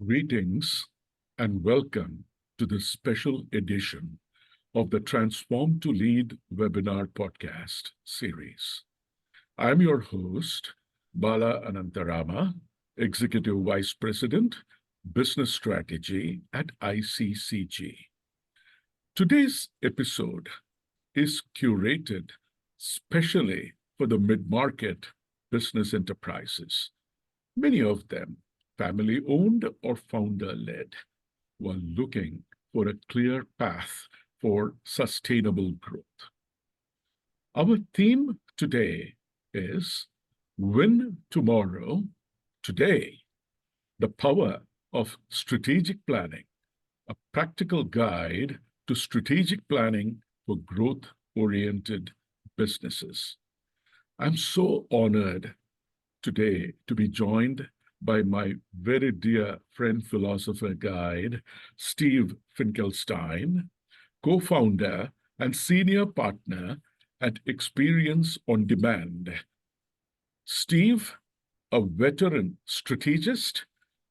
Greetings and welcome to this special edition of the Transform to Lead webinar podcast series. I'm your host, Bala Anantarama, Executive Vice President, Business Strategy at ICCG. Today's episode is curated specially for the mid-market business enterprises, many of them family-owned or founder-led, while looking for a clear path for sustainable growth. Our theme today is Win Tomorrow, Today, the Power of Strategic Planning, a practical guide to strategic planning for growth-oriented businesses. I'm so honored today to be joined by my very dear friend, philosopher guide, Steve Finkelstein, co-founder and senior partner at Experience on Demand. Steve, a veteran strategist,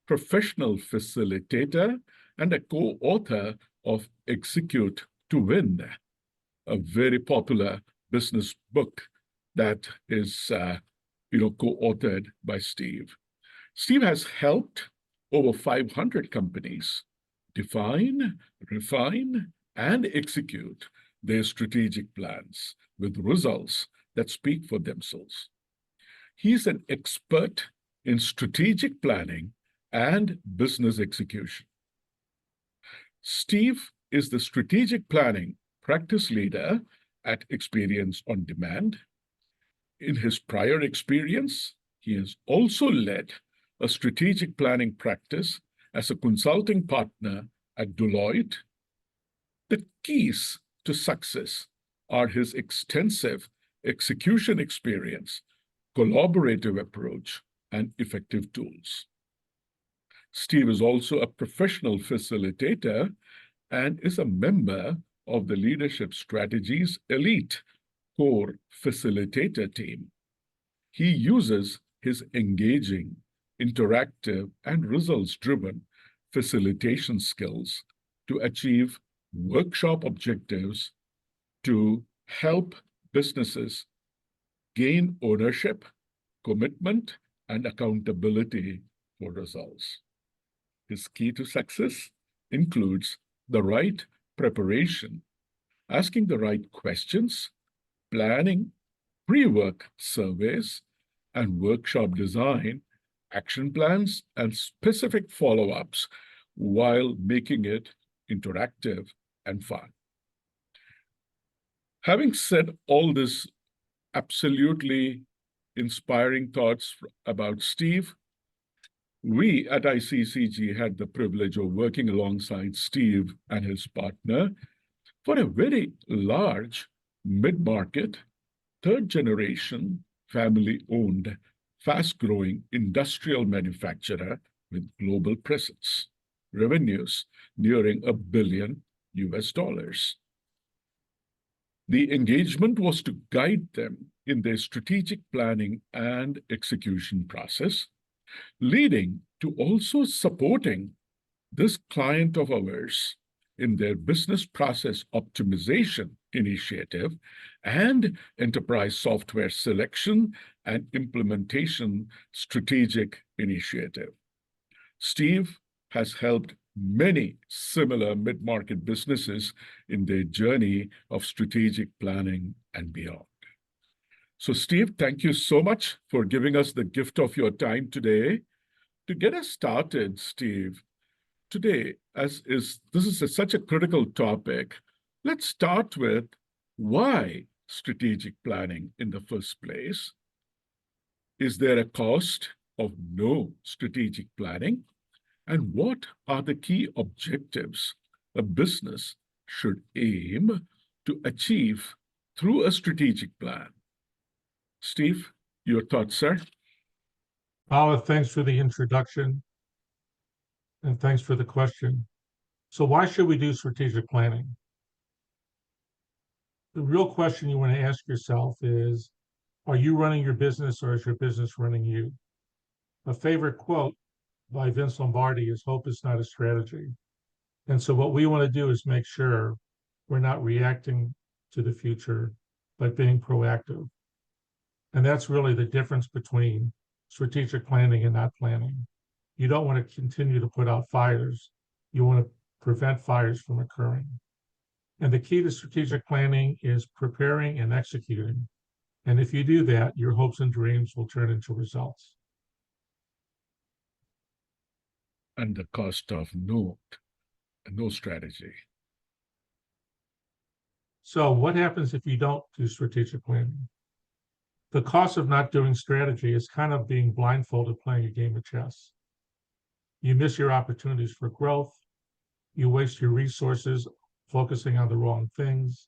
professional facilitator, and a co-author of Execute to Win, a very popular business book that is co-authored by Steve. Steve has helped over 500 companies define, refine, and execute their strategic plans with results that speak for themselves. He's an expert in strategic planning and business execution. Steve is the strategic planning practice leader at Experience on Demand. In his prior experience, he has also led a strategic planning practice as a consulting partner at Deloitte. The keys to success are his extensive execution experience, collaborative approach, and effective tools. Steve is also a professional facilitator and is a member of the Leadership Strategies Elite Core Facilitator team. He uses his engaging, interactive, and results-driven facilitation skills to achieve workshop objectives to help businesses gain ownership, commitment, and accountability for results. His key to success includes the right preparation, asking the right questions, planning pre-work surveys, and workshop design, action plans, and specific follow-ups while making it interactive and fun. Having said all this absolutely inspiring thoughts about Steve, we at ICCG had the privilege of working alongside Steve and his partner for a very large mid-market, third-generation, family-owned, fast-growing industrial manufacturer with global presence, revenues nearing $1 billion. The engagement was to guide them in their strategic planning and execution process, leading to also supporting this client of ours in their business process optimization initiative and enterprise software selection and implementation strategic initiative. Steve has helped many similar mid-market businesses in their journey of strategic planning and beyond. So Steve, thank you so much for giving us the gift of your time today. To get us started, Steve, today, this is such a critical topic, let's start with why strategic planning in the first place? Is there a cost of no strategic planning? And what are the key objectives a business should aim to achieve through a strategic plan? Steve, your thoughts, sir? Paula, thanks for the introduction, and thanks for the question. So why should we do strategic planning? The real question you want to ask yourself is, are you running your business or is your business running you? A favorite quote by Vince Lombardi is hope is not a strategy. And so what we want to do is make sure we're not reacting to the future, but being proactive. And that's really the difference between strategic planning and not planning. You don't want to continue to put out fires. You want to prevent fires from occurring. And the key to strategic planning is preparing and executing. And if you do that, your hopes and dreams will turn into results. And the cost of no strategy. So what happens if you don't do strategic planning? The cost of not doing strategy is kind of being blindfolded playing a game of chess. You miss your opportunities for growth. You waste your resources focusing on the wrong things.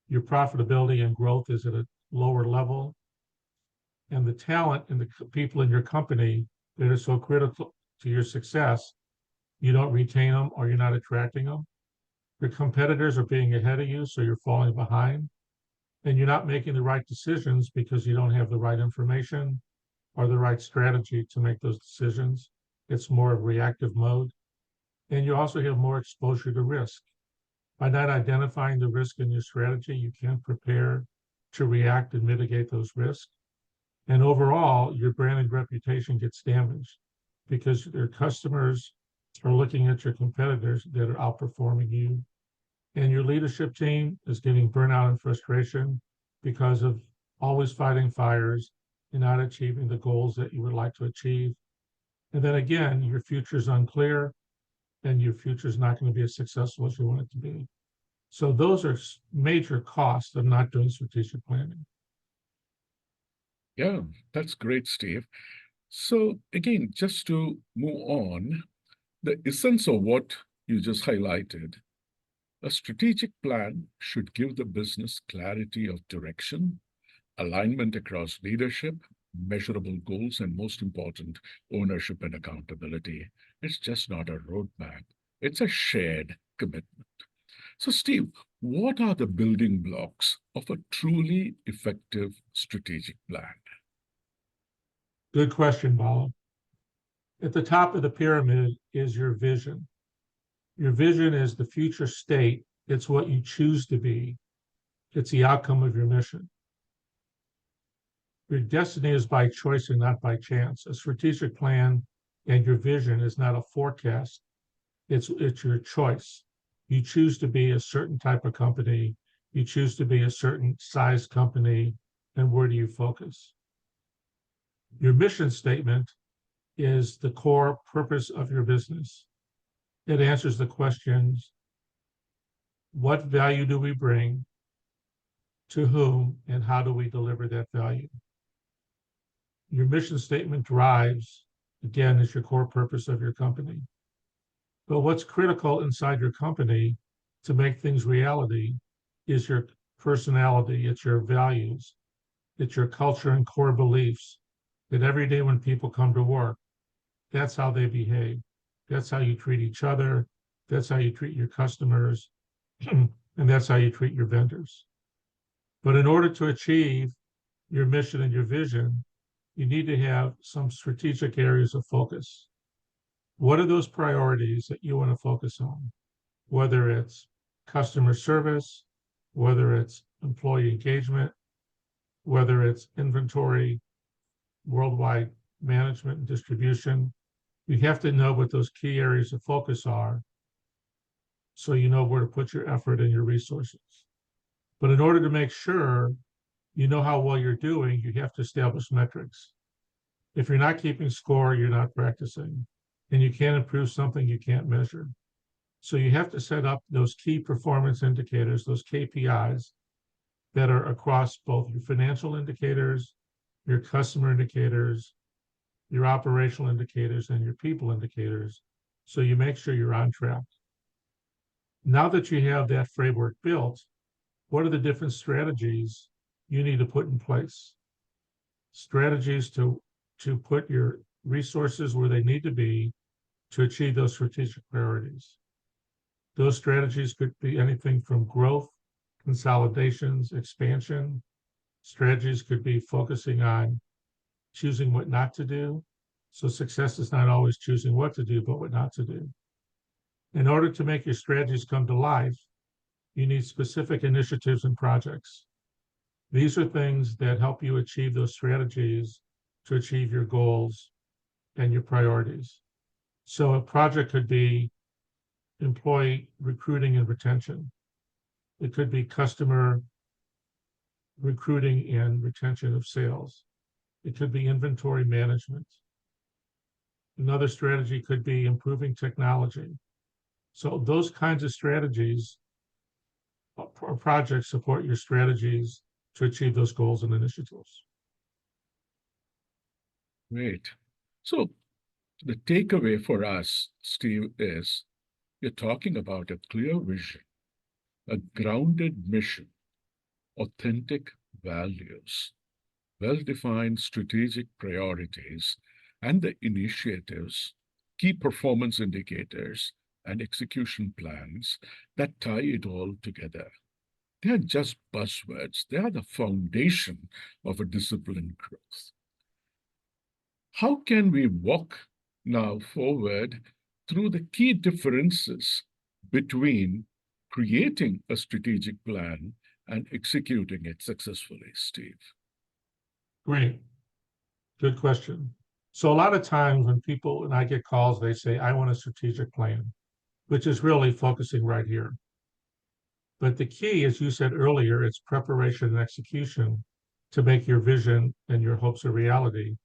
Your profitability and growth is at a lower level. And the talent and the people in your company that are so critical to your success, you don't retain them or you're not attracting them. Your competitors are being ahead of you, so you're falling behind. And you're not making the right decisions because you don't have the right information or the right strategy to make those decisions. It's more of reactive mode. And you also have more exposure to risk. By not identifying the risk in your strategy, you can't prepare to react and mitigate those risks. And overall, your brand and reputation gets damaged because your customers are looking at your competitors that are outperforming you. And your leadership team is getting burnout and frustration because of always fighting fires and not achieving the goals that you would like to achieve. And then again, your future is unclear and your future is not going to be as successful as you want it to be. So those are major costs of not doing strategic planning. Yeah, that's great, Steve. So again, just to move on, the essence of what you just highlighted, a strategic plan should give the business clarity of direction, alignment across leadership, measurable goals, and most important, ownership and accountability. It's just not a roadmap, it's a shared commitment. So, Steve, what are the building blocks of a truly effective strategic plan? Good question, Bala. At the top of the pyramid is your vision. Your vision is the future state. It's what you choose to be. It's the outcome of your mission. Your destiny is by choice and not by chance. A strategic plan and your vision is not a forecast. It's your choice. You choose to be a certain type of company. You choose to be a certain size company. And where do you focus? Your mission statement is the core purpose of your business. It answers the questions, what value do we bring, to whom, and how do we deliver that value? Your mission statement drives, again, is your core purpose of your company. But what's critical inside your company to make things reality is your personality, it's your values, it's your culture and core beliefs, that every day when people come to work, that's how they behave. That's how you treat each other. That's how you treat your customers. And that's how you treat your vendors. But in order to achieve your mission and your vision, you need to have some strategic areas of focus. What are those priorities that you want to focus on? Whether it's customer service, whether it's employee engagement, whether it's inventory, worldwide management and distribution, you have to know what those key areas of focus are so you know where to put your effort and your resources. But in order to make sure you know how well you're doing, you have to establish metrics. If you're not keeping score, you're not practicing. And you can't improve something you can't measure. So you have to set up those key performance indicators, those KPIs, that are across both your financial indicators, your customer indicators, your operational indicators, and your people indicators, so you make sure you're on track. Now that you have that framework built, what are the different strategies you need to put in place? Strategies to put your resources where they need to be to achieve those strategic priorities. Those strategies could be anything from growth, consolidations, expansion. Strategies could be focusing on choosing what not to do. So success is not always choosing what to do, but what not to do. In order to make your strategies come to life, you need specific initiatives and projects. These are things that help you achieve those strategies to achieve your goals and your priorities. So a project could be employee recruiting and retention. It could be customer recruiting and retention of sales. It could be inventory management. Another strategy could be improving technology. So those kinds of strategies or projects support your strategies to achieve those goals and initiatives. Great. So the takeaway for us, Steve, is you're talking about a clear vision, a grounded mission, authentic values, well-defined strategic priorities, and the initiatives, key performance indicators, and execution plans that tie it all together. They are just buzzwords. They are the foundation of a disciplined growth. How can we walk now forward through the key differences between creating a strategic plan and executing it successfully, Steve? Great. Good question. So a lot of times when people, and I get calls, they say, I want a strategic plan, which is really focusing right here. But the key, as you said earlier, it's preparation and execution to make your vision and your hopes a reality.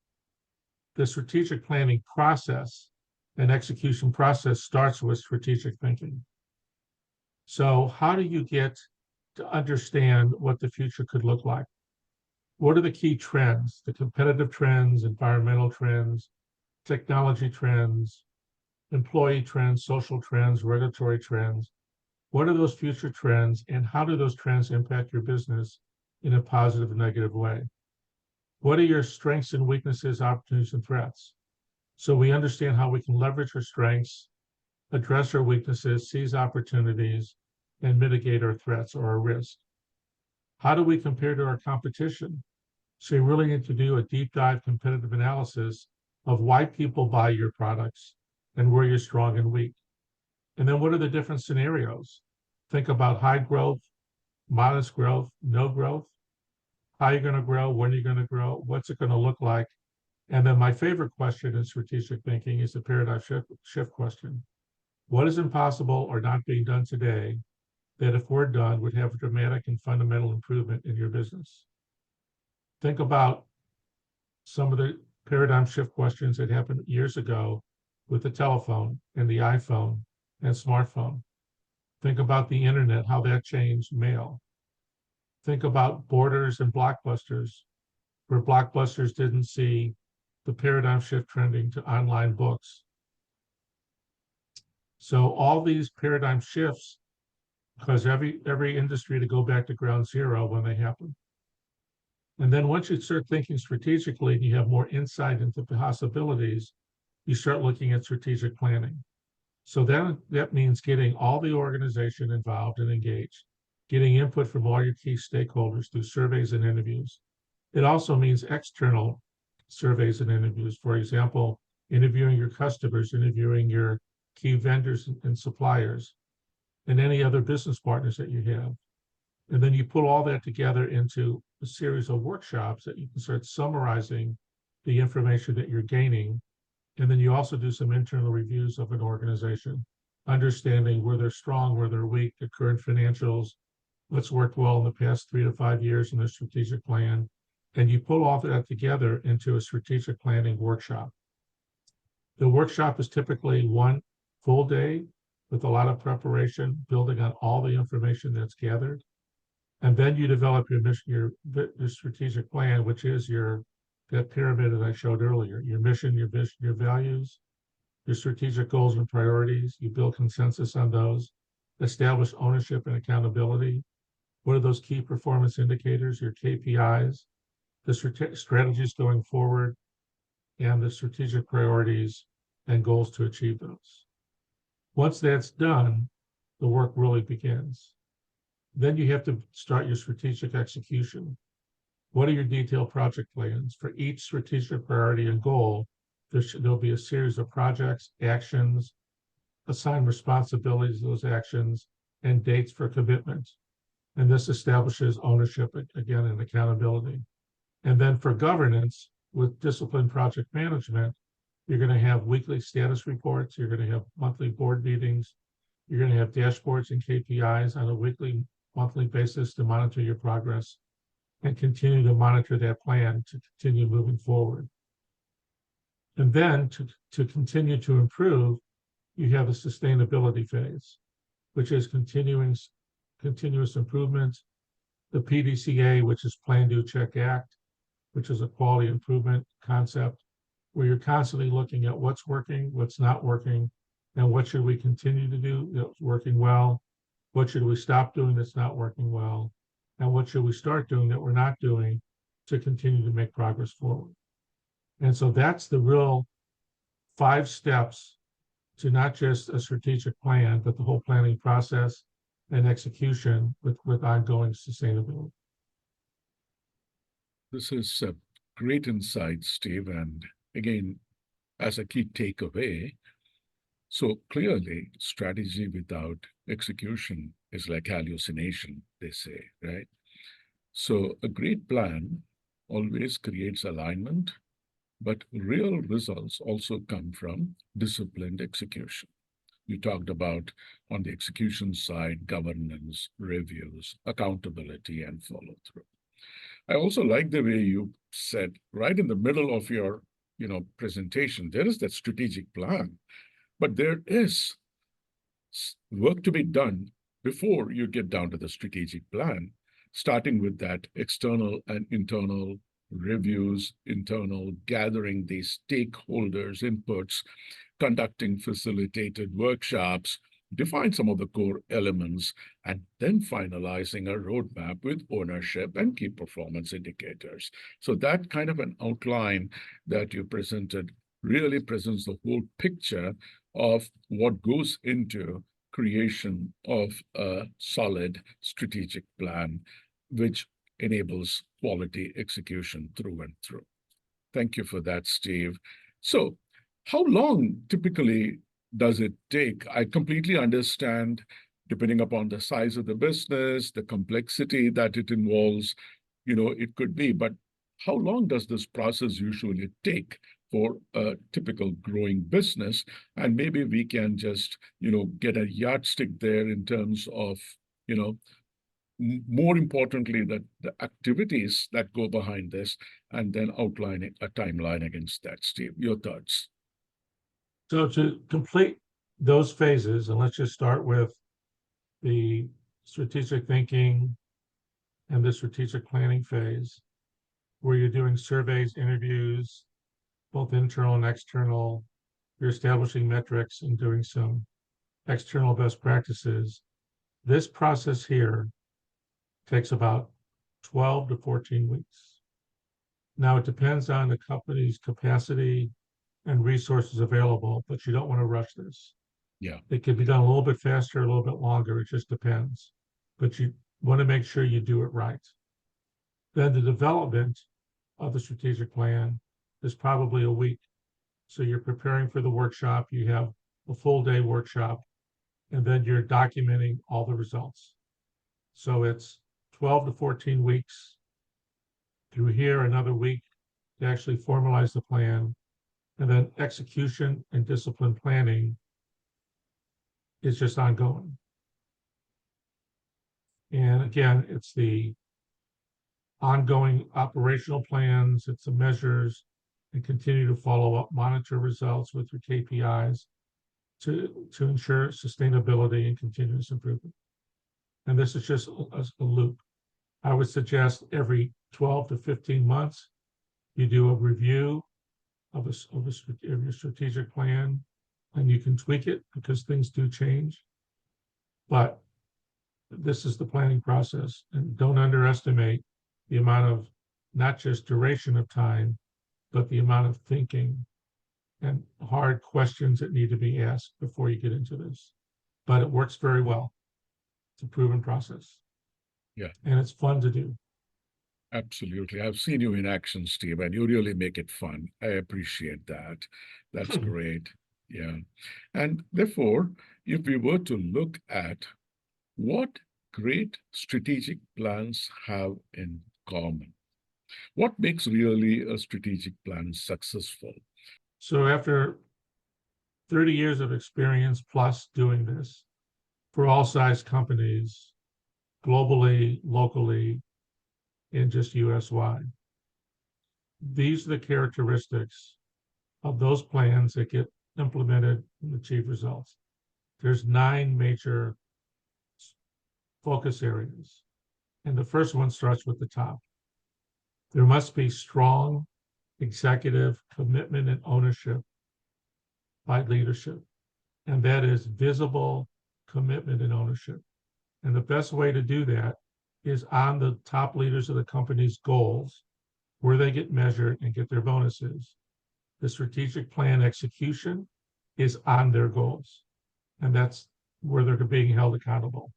The strategic planning process and execution process starts with strategic thinking. So how do you get to understand what the future could look like? What are the key trends, the competitive trends, environmental trends, technology trends, employee trends, social trends, regulatory trends? What are those future trends, and how do those trends impact your business in a positive and negative way? What are your strengths and weaknesses, opportunities, and threats? So we understand how we can leverage our strengths, address our weaknesses, seize opportunities, and mitigate our threats or our risk. How do we compare to our competition? So you really need to do a deep dive competitive analysis of why people buy your products and where you're strong and weak. And then what are the different scenarios? Think about high growth, modest growth, no growth. How are you going to grow? When are you going to grow? What's it going to look like? And then my favorite question in strategic thinking is the paradigm shift question. What is impossible or not being done today that if we're done would have a dramatic and fundamental improvement in your business? Think about some of the paradigm shift questions that happened years ago with the telephone and the iPhone and smartphone. Think about the internet, how that changed mail. Think about Borders and Blockbusters, where Blockbusters didn't see the paradigm shift trending to online books. So all these paradigm shifts cause every industry to go back to ground zero when they happen. And then once you start thinking strategically and you have more insight into possibilities, you start looking at strategic planning. So that means getting all the organization involved and engaged, getting input from all your key stakeholders through surveys and interviews. It also means external surveys and interviews. For example, interviewing your customers, interviewing your key vendors and suppliers, and any other business partners that you have. And then you put all that together into a series of workshops that you can start summarizing the information that you're gaining. And then you also do some internal reviews of an organization, understanding where they're strong, where they're weak, the current financials, what's worked well in the past 3 to 5 years in their strategic plan. And you pull all that together into a strategic planning workshop. The workshop is typically one full day with a lot of preparation, building on all the information that's gathered. And then you develop your mission, your strategic plan, which is that pyramid that I showed earlier, your mission, your vision, your values, your strategic goals and priorities. You build consensus on those, establish ownership and accountability. What are those key performance indicators, your KPIs, the strategies going forward, and the strategic priorities and goals to achieve those. Once that's done, the work really begins. Then you have to start your strategic execution. What are your detailed project plans for each strategic priority and goal there'll be a series of projects, actions, assign responsibilities to those actions, and dates for commitment. And this establishes ownership again and accountability. And then for governance, with disciplined project management, you're going to have weekly status reports, you're going to have monthly board meetings, you're going to have dashboards and KPIs on a weekly, monthly basis to monitor your progress and continue to monitor that plan to continue moving forward. And then to continue to improve, you have a sustainability phase, which is continuous improvement, the PDCA, which is Plan, Do, Check, Act, which is a quality improvement concept, where you're constantly looking at what's working, what's not working, and what should we continue to do that's working well, what should we stop doing that's not working well, and what should we start doing that we're not doing to continue to make progress forward. And so that's the real 5 steps to not just a strategic plan, but the whole planning process and execution with ongoing sustainability. This is a great insight, Steve. And again, as a key takeaway, so clearly, strategy without execution is like hallucination, they say, right? So a great plan always creates alignment, but real results also come from disciplined execution. You talked about on the execution side, governance, reviews, accountability, and follow through. I also like the way you said right in the middle of your presentation, there is that strategic plan, but there is work to be done before you get down to the strategic plan, starting with that external and internal reviews, internal gathering these stakeholders' inputs, conducting facilitated workshops, define some of the core elements, and then finalizing a roadmap with ownership and key performance indicators. So that kind of an outline that you presented really presents the whole picture of what goes into creation of a solid strategic plan, which enables quality execution through and through. Thank you for that, Steve. So how long typically does it take? I completely understand, depending upon the size of the business, the complexity that it involves, it could be, but how long does this process usually take for a typical growing business? And maybe we can just, get a yardstick there in terms of, more importantly, the activities that go behind this, and then outlining a timeline against that. Steve, your thoughts? So to complete those phases, and let's just start with the strategic thinking and the strategic planning phase, where you're doing surveys, interviews, both internal and external, you're establishing metrics and doing some external best practices. This process here takes about 12 to 14 weeks. Now, it depends on the company's capacity and resources available, but you don't want to rush this. Yeah. It could be done a little bit faster, a little bit longer. It just depends. But you want to make sure you do it right. Then the development of the strategic plan is probably a week. So you're preparing for the workshop, you have a full day workshop, and then you're documenting all the results. So it's 12 to 14 weeks through here, another week to actually formalize the plan. And then execution and discipline planning is just ongoing. And again, it's the ongoing operational plans, it's the measures, and continue to follow up, monitor results with your KPIs to ensure sustainability and continuous improvement. And this is just a loop. I would suggest every 12 to 15 months, you do a review of your strategic plan, and you can tweak it because things do change. But this is the planning process, and don't underestimate the amount of not just duration of time, but the amount of thinking and hard questions that need to be asked before you get into this. But it works very well. It's a proven process. Yeah. And it's fun to do. Absolutely. I've seen you in action, Steve, and you really make it fun. I appreciate that. That's great. Yeah. And therefore, if we were to look at what great strategic plans have in common, what makes really a strategic plan successful? So after 30 years of experience plus doing this for all size companies, globally, locally, and just US wide, these are the characteristics of those plans that get implemented and achieve results. There's 9 major focus areas. And the first one starts with the top. There must be strong executive commitment and ownership by leadership. And that is visible commitment and ownership. And the best way to do that is on the top leaders of the company's goals, where they get measured and get their bonuses. The strategic plan execution is on their goals. And that's where they're being held accountable.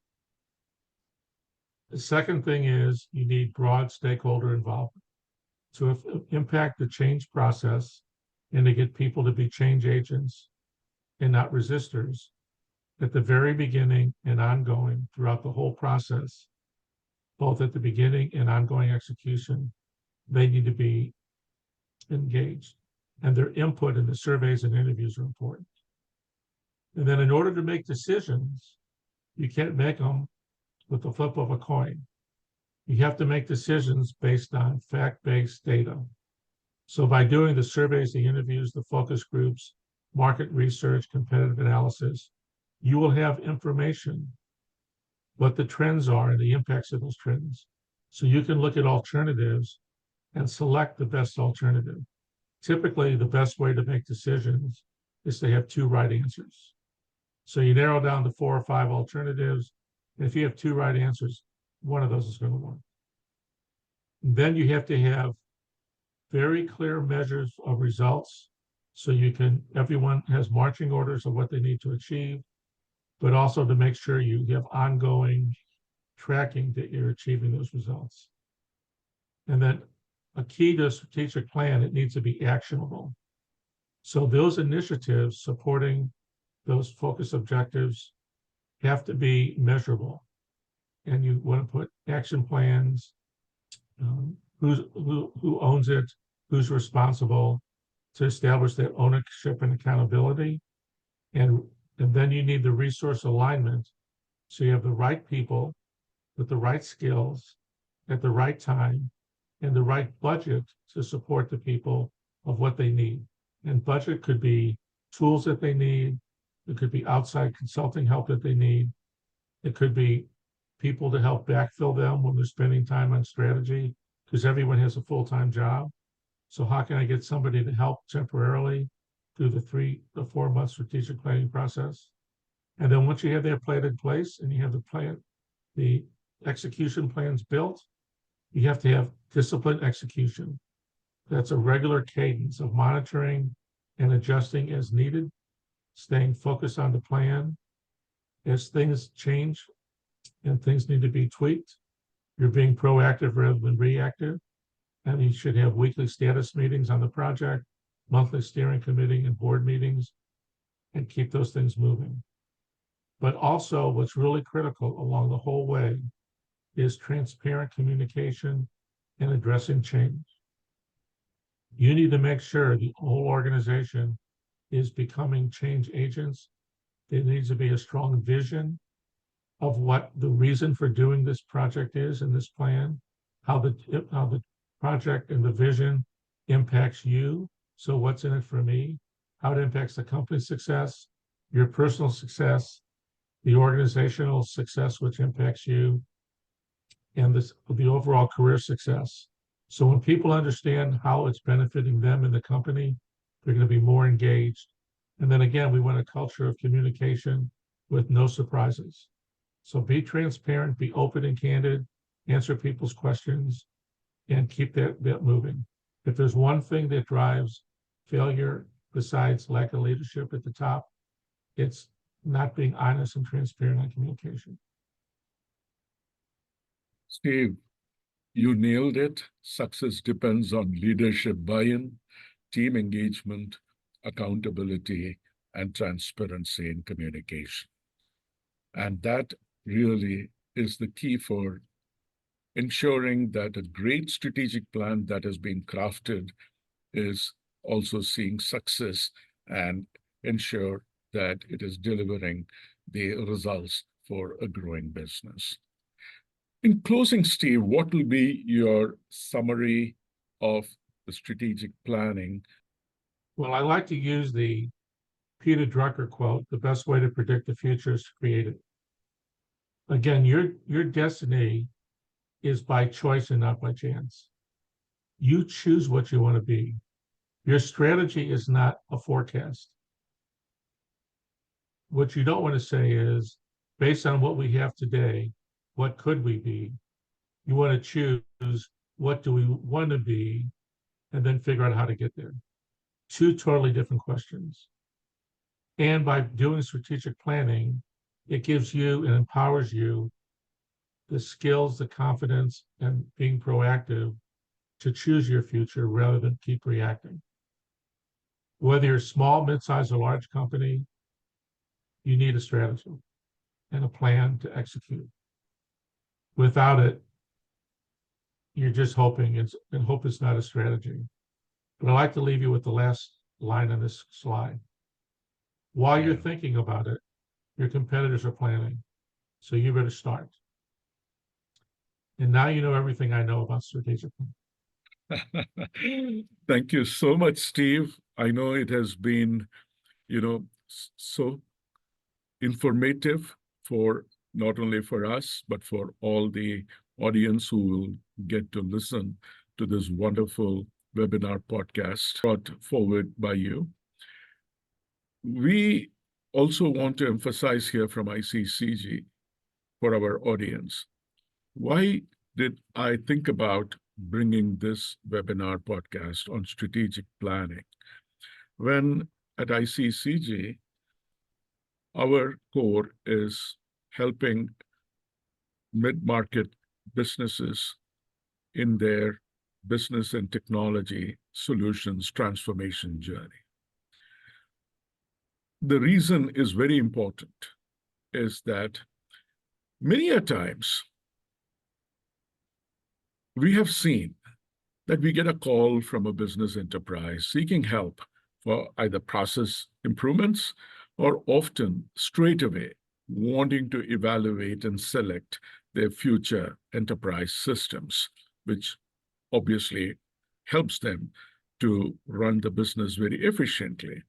The second thing is you need broad stakeholder involvement. So if impact the change process and to get people to be change agents and not resistors at the very beginning and ongoing throughout the whole process, both at the beginning and ongoing execution, they need to be engaged. And their input in the surveys and interviews are important. And then in order to make decisions, you can't make them with the flip of a coin. You have to make decisions based on fact-based data. So by doing the surveys, the interviews, the focus groups, market research, competitive analysis, you will have information what the trends are and the impacts of those trends. So you can look at alternatives and select the best alternative. Typically, the best way to make decisions is to have 2 right answers. So you narrow down to 4 or 5 alternatives. And if you have 2 right answers, one of those is going to work. Then you have to have very clear measures of results. So everyone has marching orders of what they need to achieve, but also to make sure you have ongoing tracking that you're achieving those results. And then a key to a strategic plan, it needs to be actionable. So those initiatives supporting those focus objectives have to be measurable. And you want to put action plans, who owns it, who's responsible, to establish that ownership and accountability. And then you need the resource alignment. So you have the right people with the right skills at the right time and the right budget to support the people of what they need. And budget could be tools that they need. It could be outside consulting help that they need. It could be people to help backfill them when they're spending time on strategy, because everyone has a full-time job. So how can I get somebody to help temporarily through the 3 to 4 month strategic planning process? And then once you have that plan in place and you have the execution plans built, you have to have disciplined execution. That's a regular cadence of monitoring and adjusting as needed, staying focused on the plan. As things change and things need to be tweaked, you're being proactive rather than reactive. And you should have weekly status meetings on the project, monthly steering committee and board meetings, and keep those things moving. But also what's really critical along the whole way is transparent communication and addressing change. You need to make sure the whole organization is becoming change agents. There needs to be a strong vision of what the reason for doing this project is in this plan, how the project and the vision impacts you. So what's in it for me? How it impacts the company's success, your personal success, the organizational success, which impacts you, and the overall career success. So when people understand how it's benefiting them in the company, they're going to be more engaged. And then again, we want a culture of communication with no surprises. So be transparent, be open and candid, answer people's questions, and keep that moving. If there's one thing that drives failure besides lack of leadership at the top, it's not being honest and transparent on communication. Steve, You nailed it. Success depends on leadership buy-in, team engagement, accountability, and transparency in communication. And that really is the key for ensuring that a great strategic plan that has been crafted is also seeing success and ensure that it is delivering the results for a growing business. In closing, Steve, what will be your summary of the strategic planning? Well, I like to use the Peter Drucker quote, the best way to predict the future is to create it. Again, your destiny is by choice and not by chance. You choose what you want to be. Your strategy is not a forecast. What you don't want to say is, based on what we have today, what could we be? You want to choose what do we want to be, and then figure out how to get there. Two totally different questions. And by doing strategic planning, it gives you and empowers you the skills, the confidence, and being proactive to choose your future rather than keep reacting. Whether you're small, mid-sized, or large company, you need a strategy and a plan to execute. Without it, you're just hoping, and hope is not a strategy. But I'd like to leave you with the last line on this slide. While you're thinking about it, your competitors are planning. So you better start. And now you know everything I know about strategic planning. Thank you so much, Steve. I know it has been, so informative for not only for us, but for all the audience who will get to listen to this wonderful webinar podcast brought forward by you. We also want to emphasize here from ICCG for our audience, why did I think about bringing this webinar podcast on strategic planning? When at ICCG, our core is helping mid-market businesses in their business and technology solutions transformation journey. The reason is very important, is that many a times we have seen that we get a call from a business enterprise seeking help for either process improvements or often straight away wanting to evaluate and select their future enterprise systems, which obviously helps them to run the business very efficiently.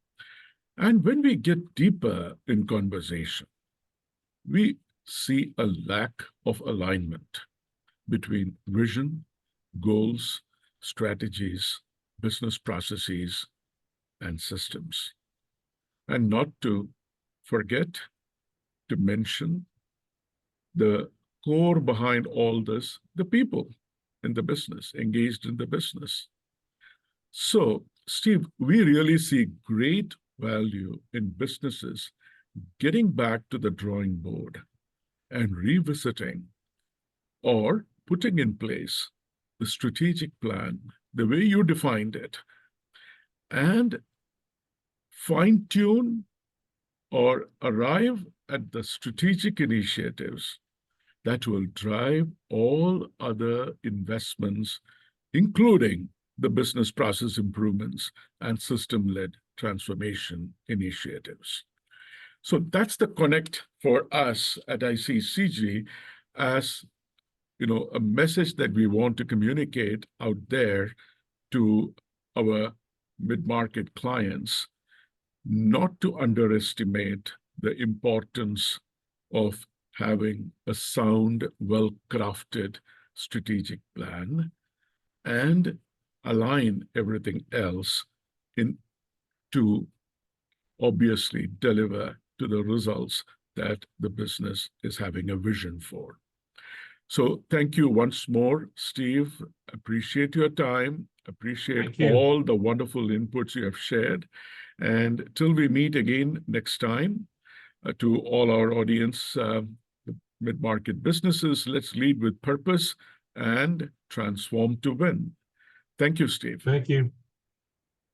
And when we get deeper in conversation, we see a lack of alignment between vision, goals, strategies, business processes, and systems. And not to forget to mention the core behind all this, the people in the business, engaged in the business. So, Steve, we really see great value in businesses getting back to the drawing board and revisiting or putting in place the strategic plan, the way you defined it, and fine-tune or arrive at the strategic initiatives that will drive all other investments, including the business process improvements and system-led transformation initiatives. So that's the connect for us at ICCG as a message that we want to communicate out there to our mid-market clients, not to underestimate the importance of having a sound, well-crafted strategic plan and align everything else to obviously deliver to the results that the business is having a vision for. So thank you once more, Steve. Appreciate your time. Appreciate all the wonderful inputs you have shared. And till we meet again next time, to all our audience, mid-market businesses, let's lead with purpose and transform to win. Thank you, Steve. Thank you.